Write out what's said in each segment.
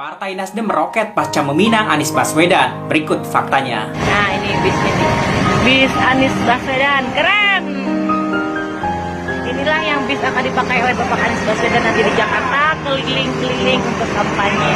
Partai Nasdem meroket pasca meminang Anies Baswedan. Berikut faktanya. Nah, ini bisnya nih. Bis Anies Baswedan, keren! Inilah yang bis akan dipakai oleh Bapak Anies Baswedan nanti di Jakarta, keliling-keliling untuk kampanye.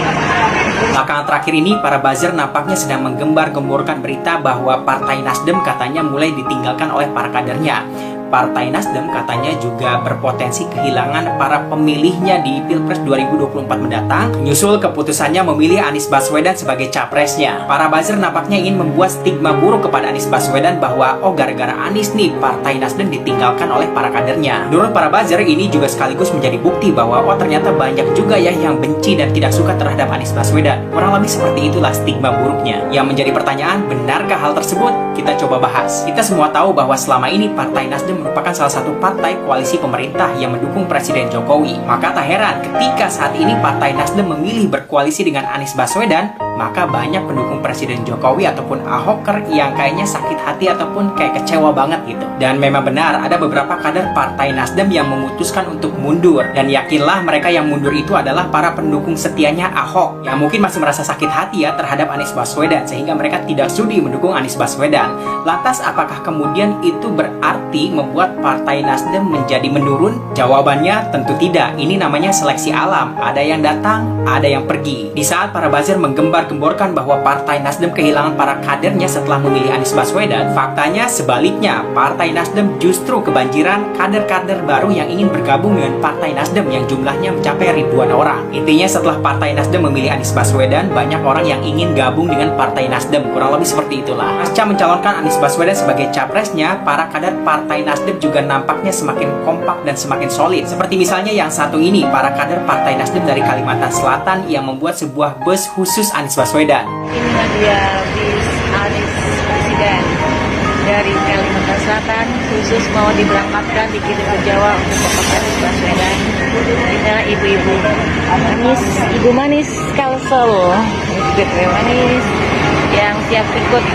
Belakangan terakhir ini, para buzzer nampaknya sedang menggembar-gemborkan berita bahwa Partai Nasdem katanya mulai ditinggalkan oleh para kadernya. Partai Nasdem katanya juga berpotensi kehilangan para pemilihnya di Pilpres 2024 mendatang, menyusul keputusannya memilih Anies Baswedan sebagai capresnya. Para buzzer nampaknya ingin membuat stigma buruk kepada Anies Baswedan bahwa gara-gara Anies nih, Partai Nasdem ditinggalkan oleh para kadernya. Menurut para buzzer, ini juga sekaligus menjadi bukti bahwa ternyata banyak juga ya yang benci dan tidak suka terhadap Anies Baswedan. Kurang lebih seperti itulah stigma buruknya. Yang menjadi pertanyaan, benarkah hal tersebut? Kita coba bahas. Kita semua tahu bahwa selama ini Partai Nasdem merupakan salah satu partai koalisi pemerintah yang mendukung Presiden Jokowi. Maka tak heran ketika saat ini Partai Nasdem memilih berkoalisi dengan Anies Baswedan, maka banyak pendukung Presiden Jokowi ataupun Ahoker yang kayaknya sakit hati ataupun kayak kecewa banget gitu. Dan memang benar ada beberapa kader Partai Nasdem yang memutuskan untuk mundur. Dan yakinlah mereka yang mundur itu adalah para pendukung setianya Ahok yang mungkin masih merasa sakit hati ya terhadap Anies Baswedan sehingga mereka tidak sudi mendukung Anies Baswedan. Lantas apakah kemudian itu berarti membuat Partai Nasdem menjadi menurun? Jawabannya tentu tidak. Ini namanya seleksi alam. Ada yang datang, ada yang pergi. Di saat para buzzer menggembar-gemborkan bahwa Partai Nasdem kehilangan para kadernya setelah memilih Anies Baswedan, faktanya sebaliknya. Partai Nasdem justru kebanjiran kader-kader baru yang ingin bergabung dengan Partai Nasdem yang jumlahnya mencapai ribuan orang. Intinya setelah Partai Nasdem memilih Anies Baswedan, banyak orang yang ingin gabung dengan Partai Nasdem. Kurang lebih seperti itulah. Pasca mencalonkan Anies Baswedan sebagai capresnya, para kader Partai Nasdem juga nampaknya semakin kompak dan semakin solid. Seperti misalnya yang satu ini, para kader Partai Nasdem dari Kalimantan Selatan yang membuat sebuah bus khusus Anies Baswedan. Inilah dia bis Anies Presiden dari Kalimantan Selatan, khusus mau diberangkatkan dikirim ke Jawa untuk Bapak Anies Baswedan. Inilah ibu-ibu manis, ibu manis Kalsel, ibu manis yang siap ikut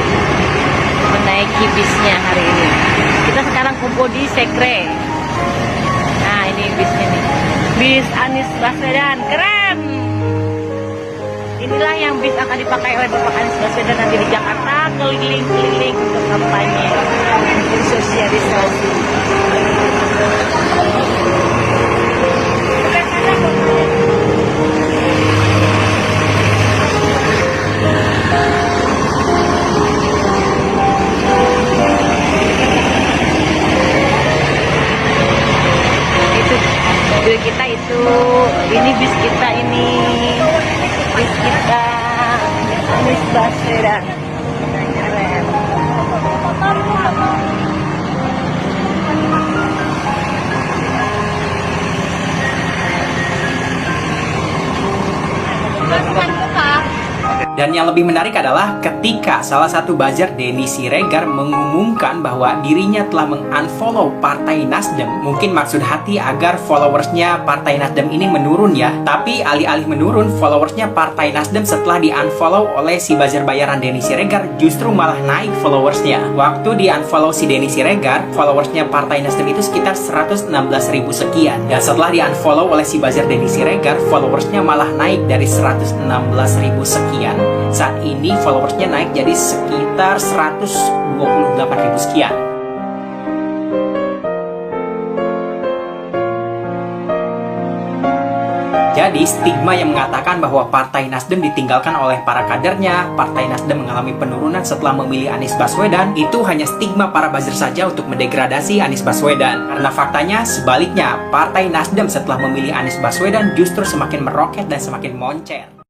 menaiki bisnya hari ini. Kita sekarang kumpul di Sekre. Nah, ini bisnya nih. Bis Anies Baswedan, keren! Inilah yang bis akan dipakai oleh Bapak Anies Baswedan nanti di Jakarta, keliling-keliling untuk kampanye, untuk sosialisasi. Kita itu, ini bis kita ini, bis kita Anies Baswedan. Keren. Dan yang lebih menarik adalah ketika salah satu buzzer Denny Siregar mengumumkan bahwa dirinya telah mengunfollow Partai Nasdem. Mungkin maksud hati agar followersnya Partai Nasdem ini menurun ya. Tapi alih-alih menurun, followersnya Partai Nasdem setelah di-unfollow oleh si buzzer bayaran Denny Siregar justru malah naik followersnya. Waktu di-unfollow si Denny Siregar, followersnya Partai Nasdem itu sekitar 116.000 sekian. Dan setelah di-unfollow oleh si buzzer Denny Siregar, followersnya malah naik dari 116.000 sekian. Saat ini followersnya naik jadi sekitar 128.000 sekian. Jadi stigma yang mengatakan bahwa Partai Nasdem ditinggalkan oleh para kadernya, Partai Nasdem mengalami penurunan setelah memilih Anies Baswedan, itu hanya stigma para buzzer saja untuk mendegradasi Anies Baswedan. Karena faktanya sebaliknya, Partai Nasdem setelah memilih Anies Baswedan justru semakin meroket dan semakin moncer.